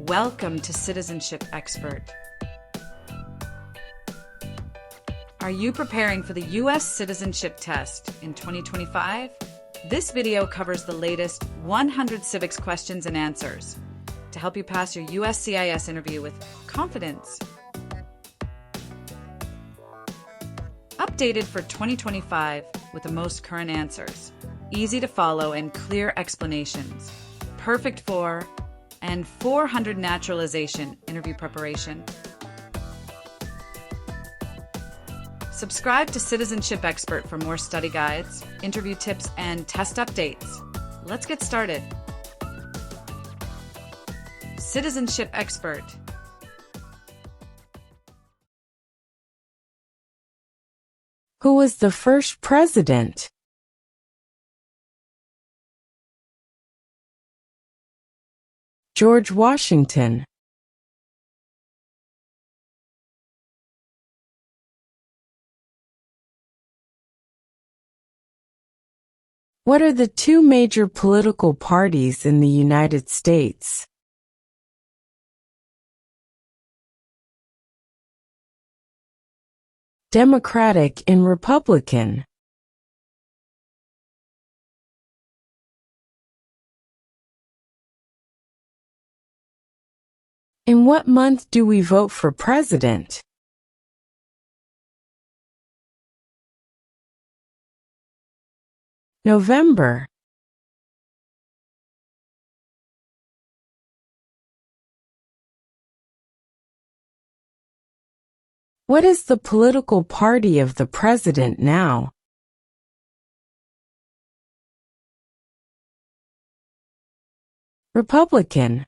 Welcome to Citizenship Expert. Are you preparing for the U.S. Citizenship Test in 2025? This video covers the latest 100 civics questions and answers to help you pass your USCIS interview with confidence. Updated for 2025 with the most current answers, easy to follow and clear explanations, perfect for and 400 naturalization interview preparation. Subscribe to Citizenship Expert for more study guides, interview tips, and test updates. Let's get started. Citizenship Expert. Who was the first president? George Washington. What are the two major political parties in the United States? Democratic and Republican. In what month do we vote for president? November. What is the political party of the president now? Republican.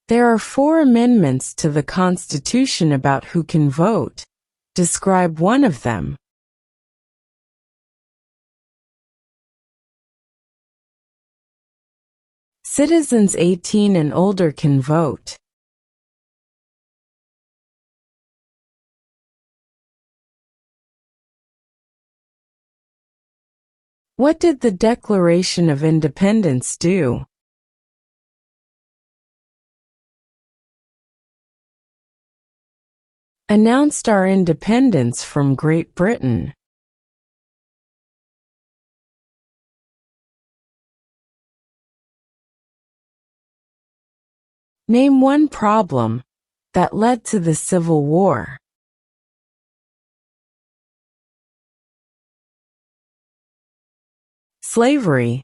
There are 4 amendments to the Constitution about who can vote. Describe one of them. Citizens 18 and older can vote. What did the Declaration of Independence do? Announced our independence from Great Britain. Name one problem that led to the Civil War. Slavery.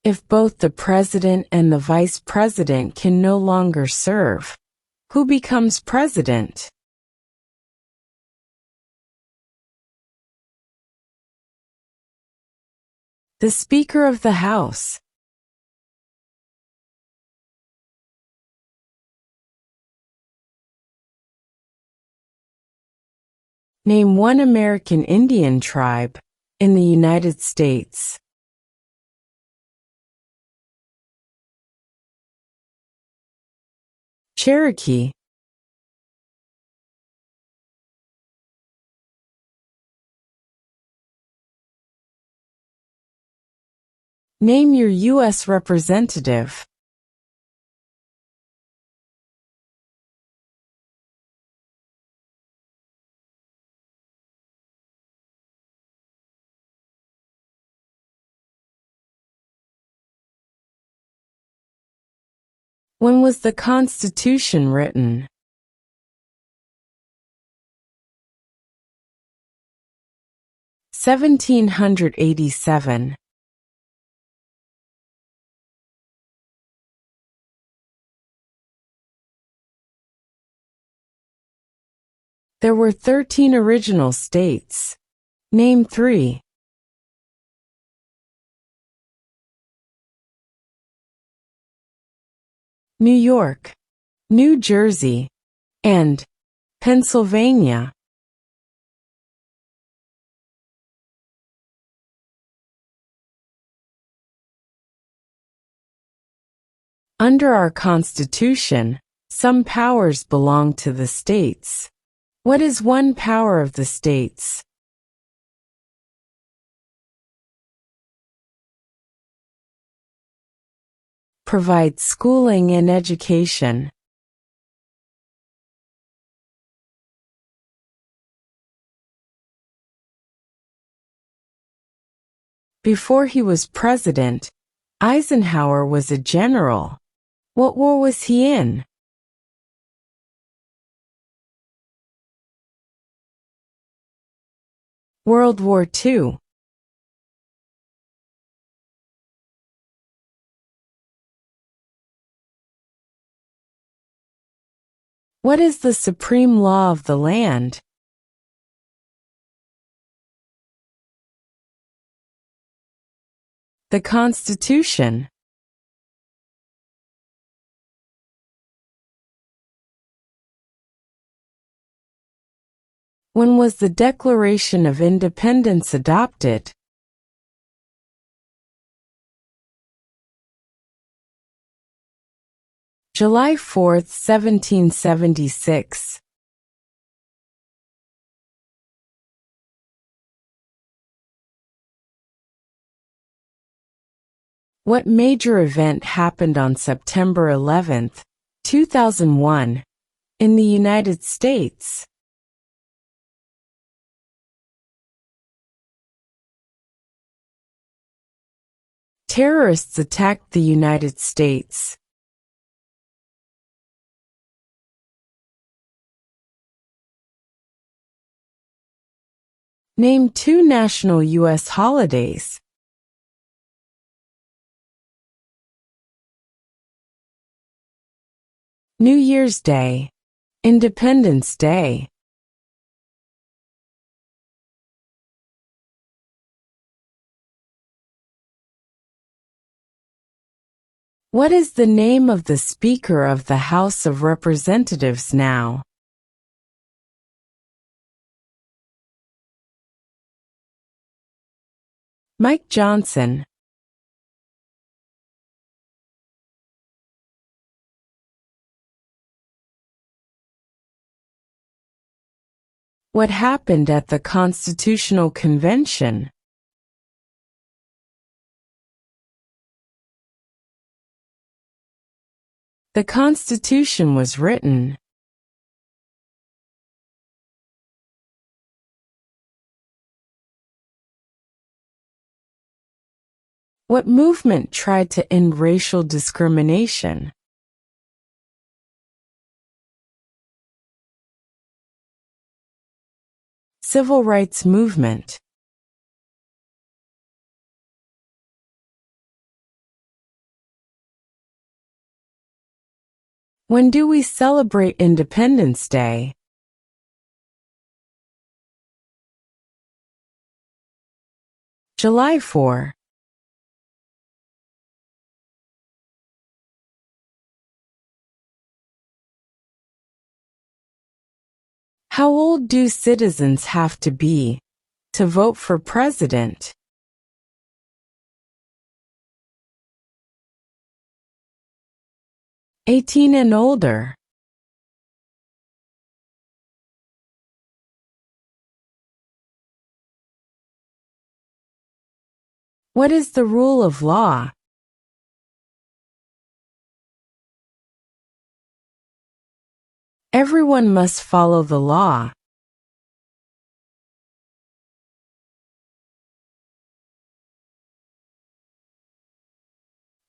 If both the president and the vice president can no longer serve, who becomes president? The Speaker of the House. Name one American Indian tribe in the United States. Cherokee. Name your U.S. representative. When was the Constitution written? (1787). There were 13 original states. Name 3. New York, New Jersey, and Pennsylvania. Under our Constitution, some powers belong to the states. What is one power of the states? Provide schooling and education. Before he was president, Eisenhower was a general. What war was he in? World War II. What is the supreme law of the land? The Constitution. When was the Declaration of Independence adopted? July 4, 1776. What major event happened on September 11, 2001, in the United States? Terrorists attacked the United States. Name 2 national U.S. holidays. New Year's Day, Independence Day. What is the name of the Speaker of the House of Representatives now? Mike Johnson. What happened at the Constitutional Convention? The Constitution was written. What movement tried to end racial discrimination? Civil rights movement. When do we celebrate Independence Day? July 4. How old do citizens have to be to vote for president? 18 and older. What is the rule of law? Everyone must follow the law.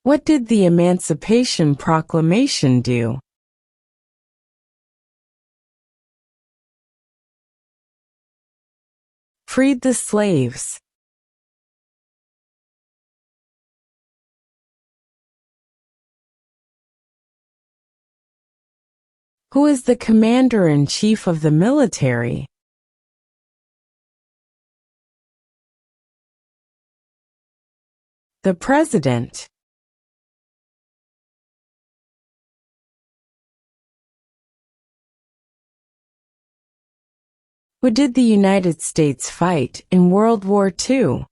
What did the Emancipation Proclamation do? Freed the slaves. Who is the commander-in-chief of the military? The president. Who did the United States fight in World War II?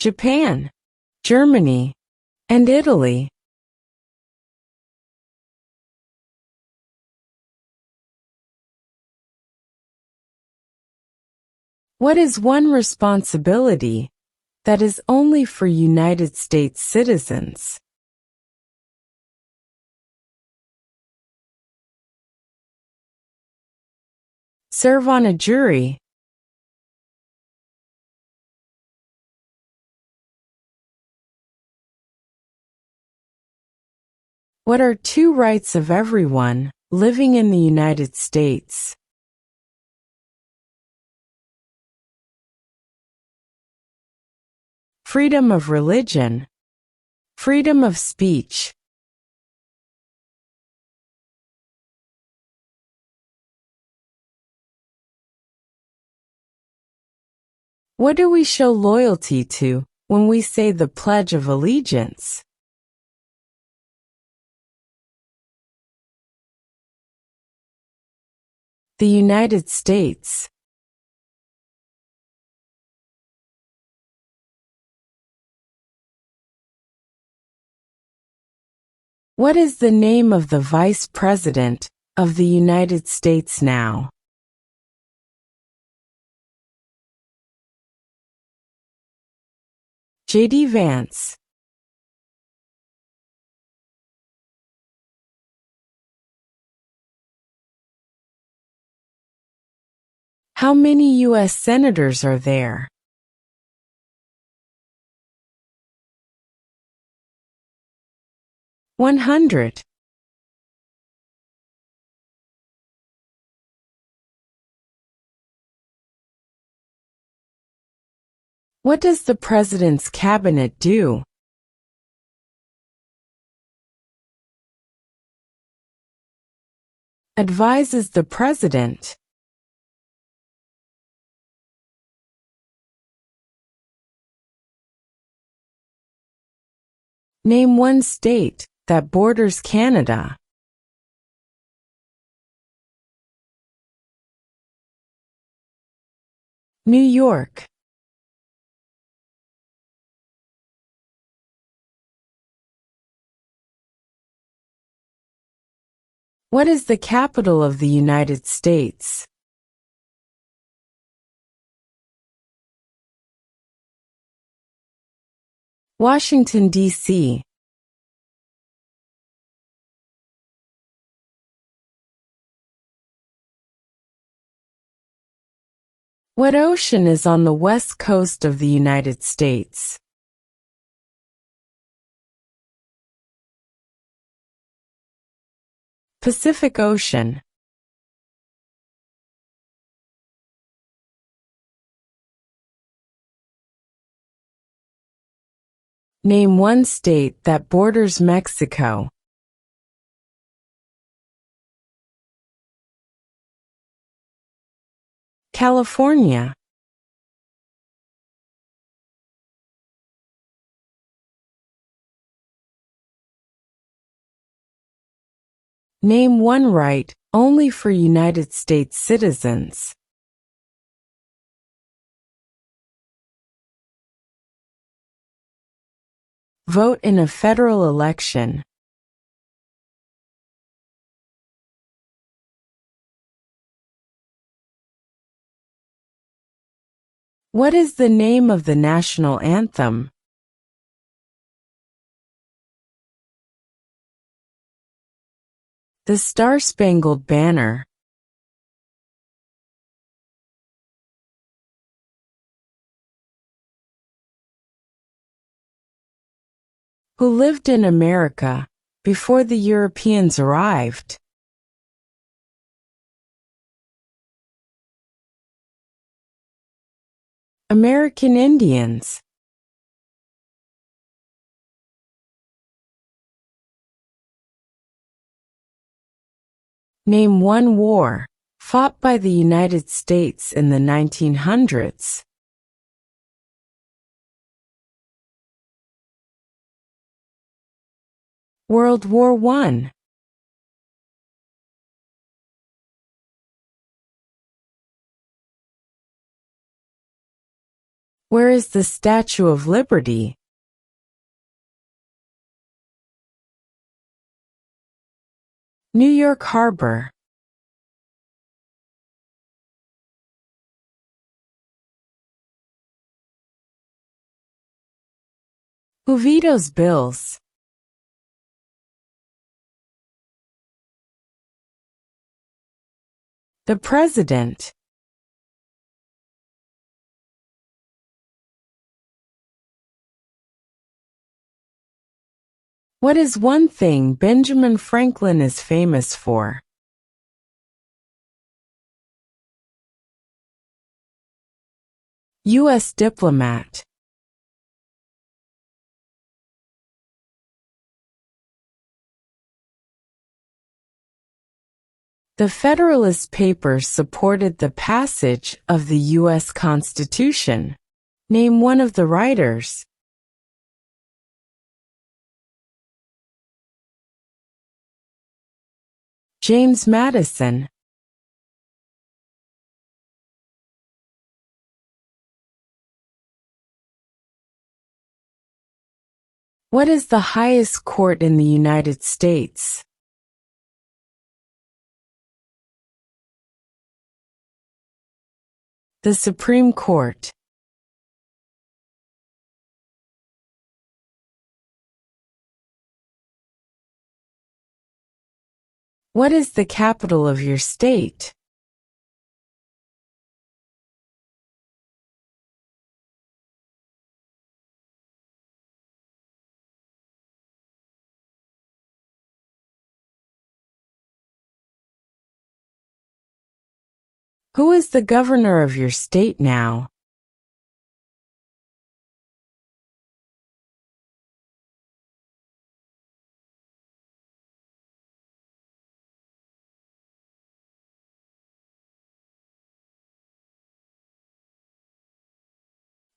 Japan, Germany, and Italy. What is one responsibility that is only for United States citizens? Serve on a jury. What are two rights of everyone living in the United States? Freedom of religion, freedom of speech. What do we show loyalty to when we say the Pledge of Allegiance? The United States. What is the name of the Vice President of the United States now? J.D. Vance. How many U.S. senators are there? 100. What does the President's cabinet do? Advises the President. Name one state that borders Canada. New York. What is the capital of the United States? Washington, D.C. What ocean is on the west coast of the United States? Pacific Ocean. Name one state that borders Mexico. California. Name one right only for United States citizens. Vote in a federal election. What is the name of the national anthem? The Star-Spangled Banner. Who lived in America before the Europeans arrived? American Indians. Name one war fought by the United States in the 1900s. World War I. Where is the Statue of Liberty? New York Harbor. Who vetoes bills? The President. What is one thing Benjamin Franklin is famous for? U.S. diplomat. The Federalist Papers supported the passage of the U.S. Constitution. Name one of the writers. James Madison. What is the highest court in the United States? The Supreme Court. What is the capital of your state? Who is the governor of your state now?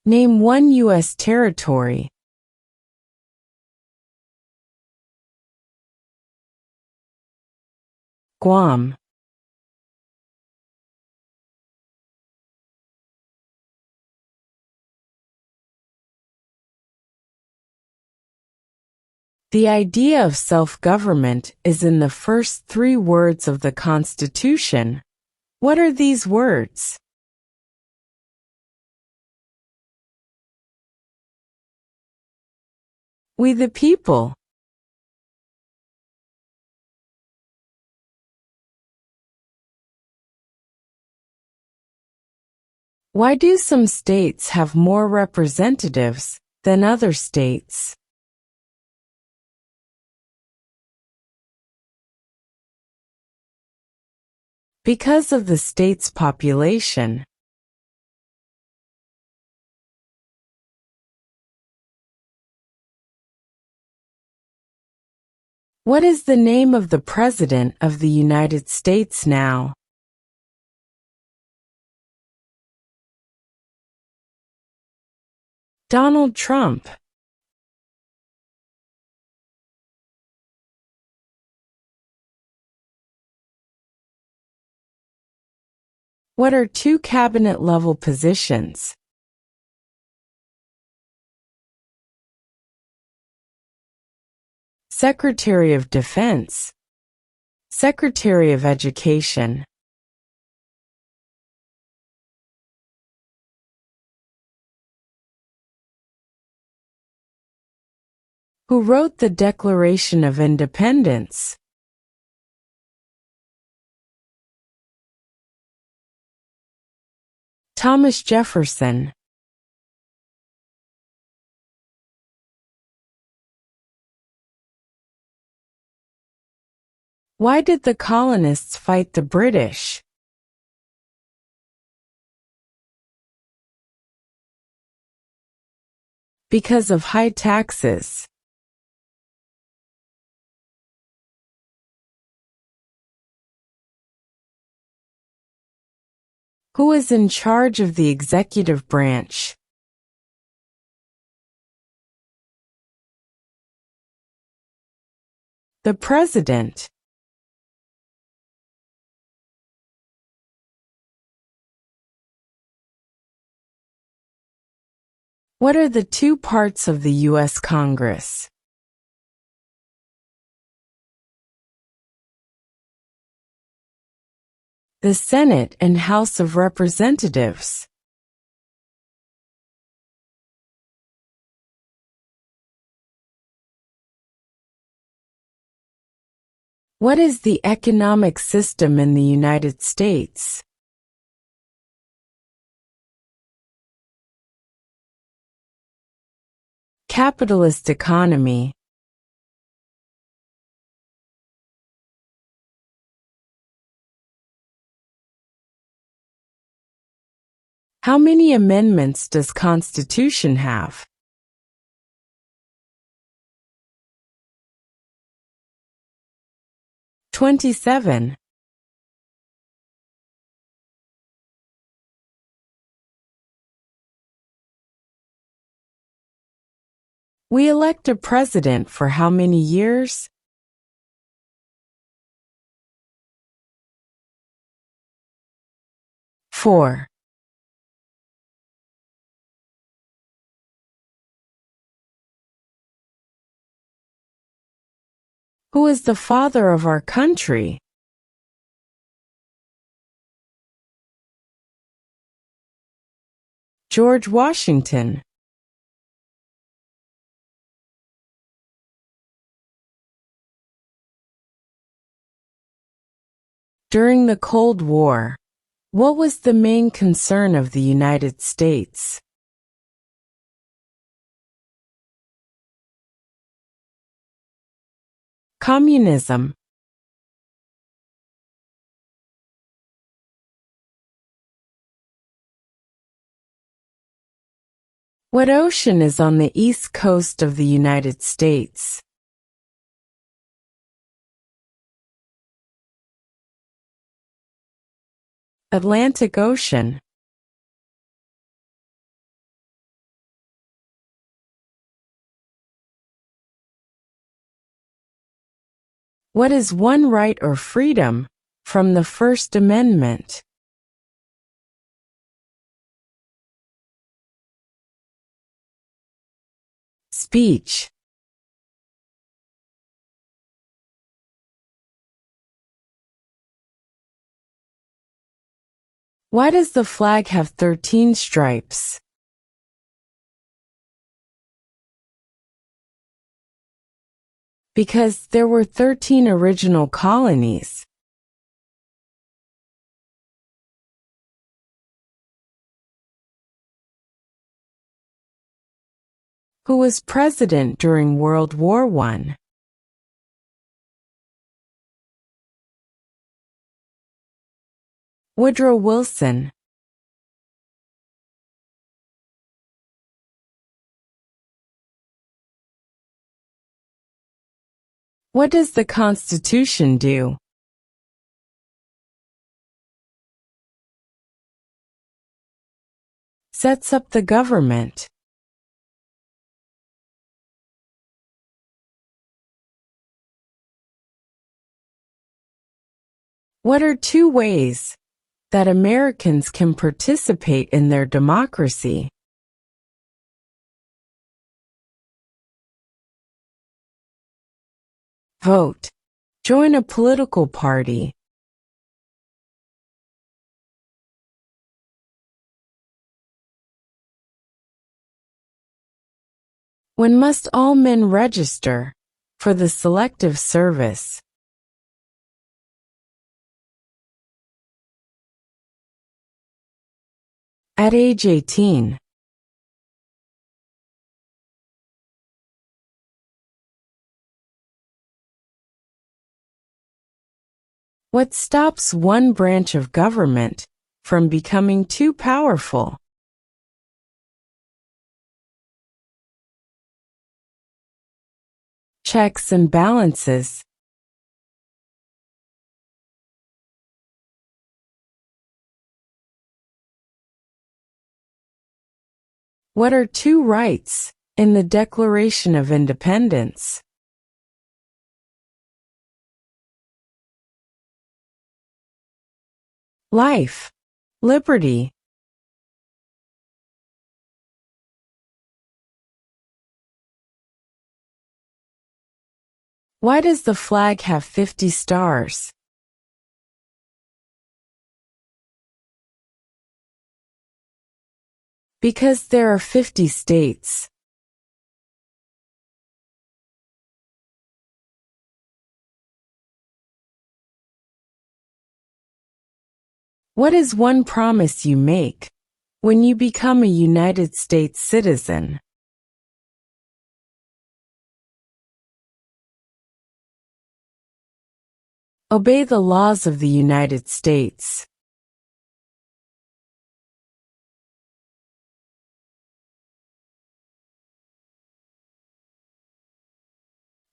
Name one U.S. territory. Guam. The idea of self-government is in the first 3 words of the Constitution. What are these words? We the people. Why do some states have more representatives than other states? Because of the state's population. What is the name of the President of the United States now? Donald Trump. What are 2 cabinet-level positions? Secretary of Defense. Secretary of Education. Who wrote the Declaration of Independence? Thomas Jefferson. Why did the colonists fight the British? Because of high taxes. Who is in charge of the executive branch? The President. What are the two parts of the U.S. Congress? The Senate and House of Representatives. What is the economic system in the United States? Capitalist economy. How many amendments does Constitution have? "27. We elect a president for how many years? Four. Who is the father of our country? George Washington. During the Cold War, what was the main concern of the United States? Communism. What ocean is on the east coast of the United States? Atlantic Ocean. What is one right or freedom from the First Amendment? Speech. Why does the flag have 13 stripes? Because there were 13 original colonies. Who was president during World War I? Woodrow Wilson. What does the Constitution do? Sets up the government. What are two ways that Americans can participate in their democracy? Vote. Join a political party. When must all men register for the Selective Service? At age 18. What stops one branch of government from becoming too powerful? Checks and balances. What are two rights in the Declaration of Independence? Life, liberty, Why does the flag have 50 stars? Because there are 50 states. What is one promise you make when you become a United States citizen? Obey the laws of the United States.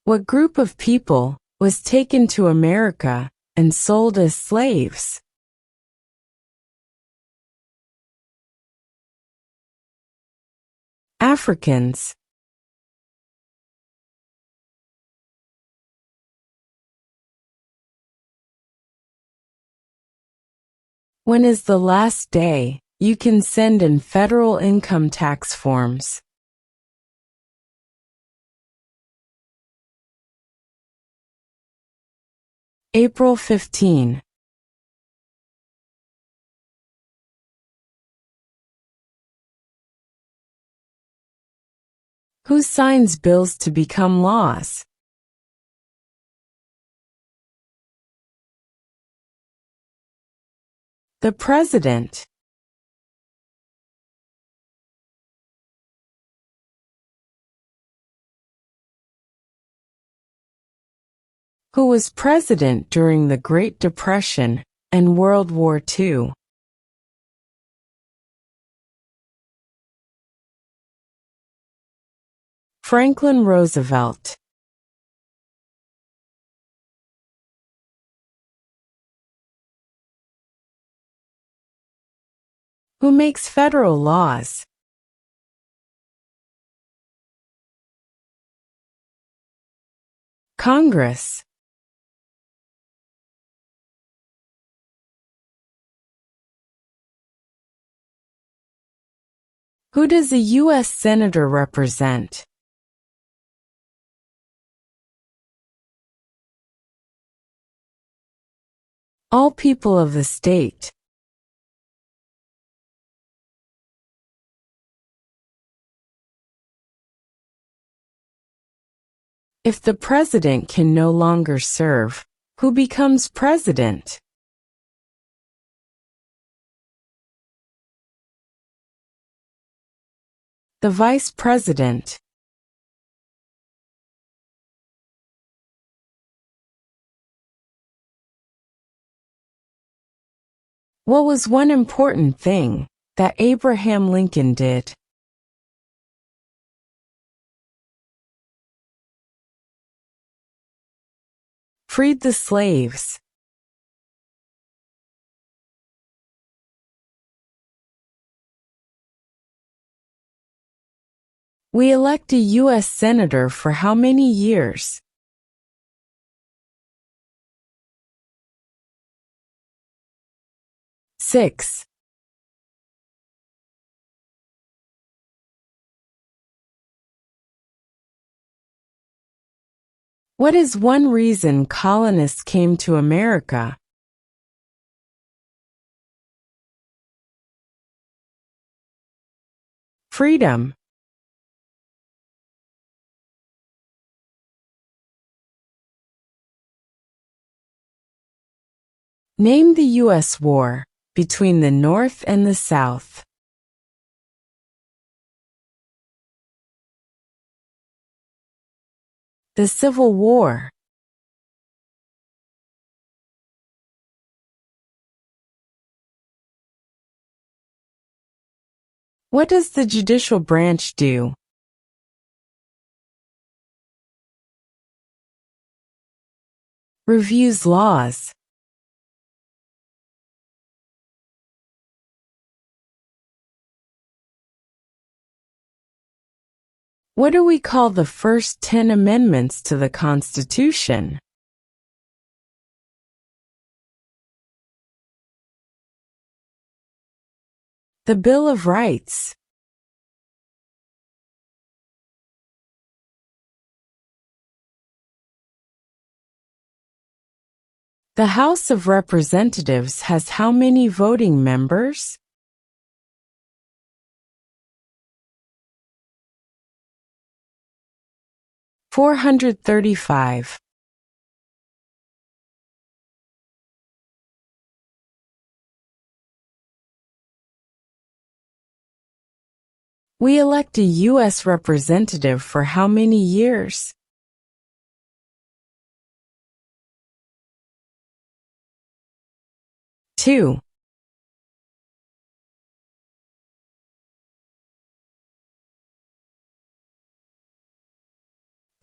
What group of people was taken to America and sold as slaves? Africans. When is the last day you can send in federal income tax forms? April 15. Who signs bills to become laws? The President. Who was president during the Great Depression and World War II? Franklin Roosevelt. Who makes federal laws? Congress. Who does a U.S. Senator represent? All people of the state. If the president can no longer serve, who becomes president? The vice president. What was one important thing that Abraham Lincoln did? Freed the slaves. We elect a U.S. Senator for how many years? Six. What is one reason colonists came to America? Freedom. Name the U.S. war between the North and the South. The Civil War. What does the judicial branch do? Reviews laws. What do we call the first 10 amendments to the Constitution? The Bill of Rights. The House of Representatives has how many voting members? $435. We elect a U.S. representative for how many years? 2.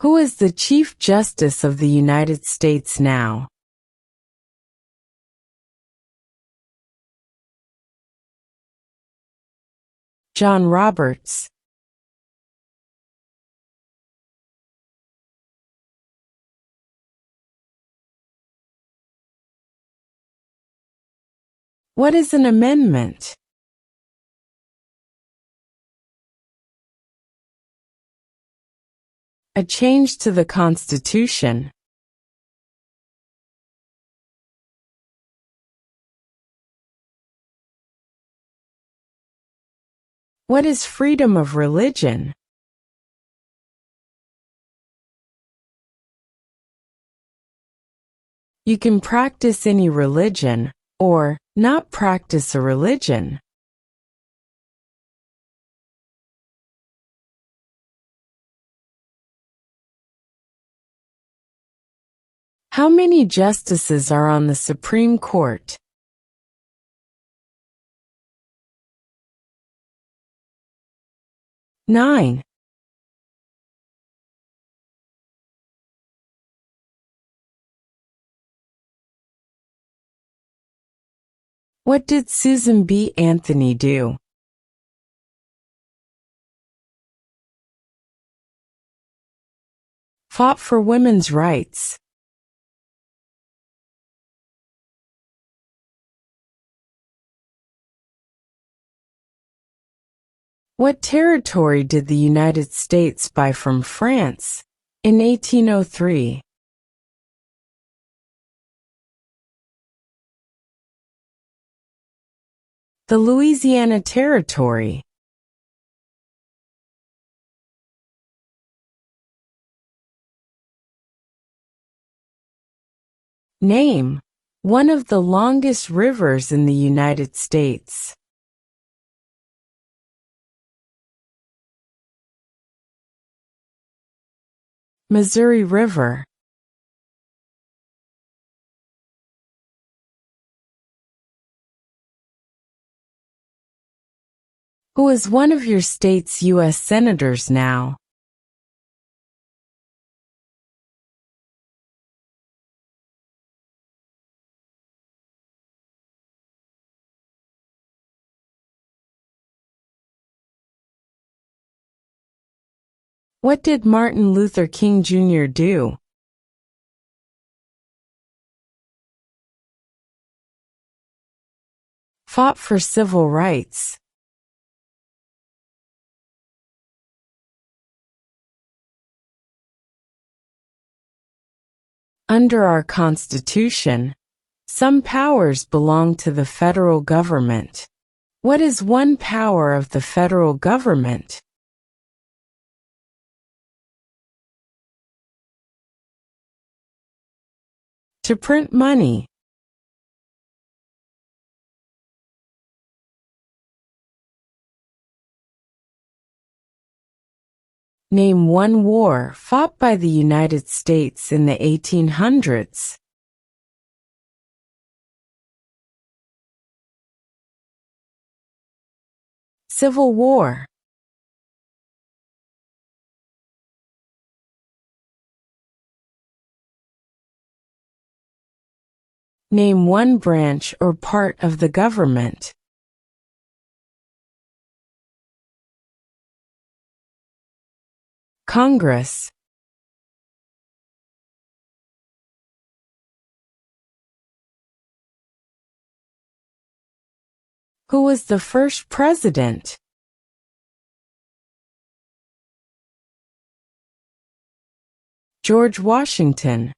Who is the Chief Justice of the United States now? John Roberts. What is an amendment? A change to the Constitution. What is freedom of religion? You can practice any religion, or not practice a religion. How many justices are on the Supreme Court? 9. What did Susan B. Anthony do? Fought for women's rights. What territory did the United States buy from France in 1803? The Louisiana Territory. Name one of the longest rivers in the United States. Missouri River. Who is one of your state's U.S. senators now? What did Martin Luther King Jr. do? Fought for civil rights. Under our Constitution, some powers belong to the federal government. What is one power of the federal government? To print money. Name one war fought by the United States in the 1800s. Civil War. Name one branch or part of the government. Congress. Who was the first president? George Washington.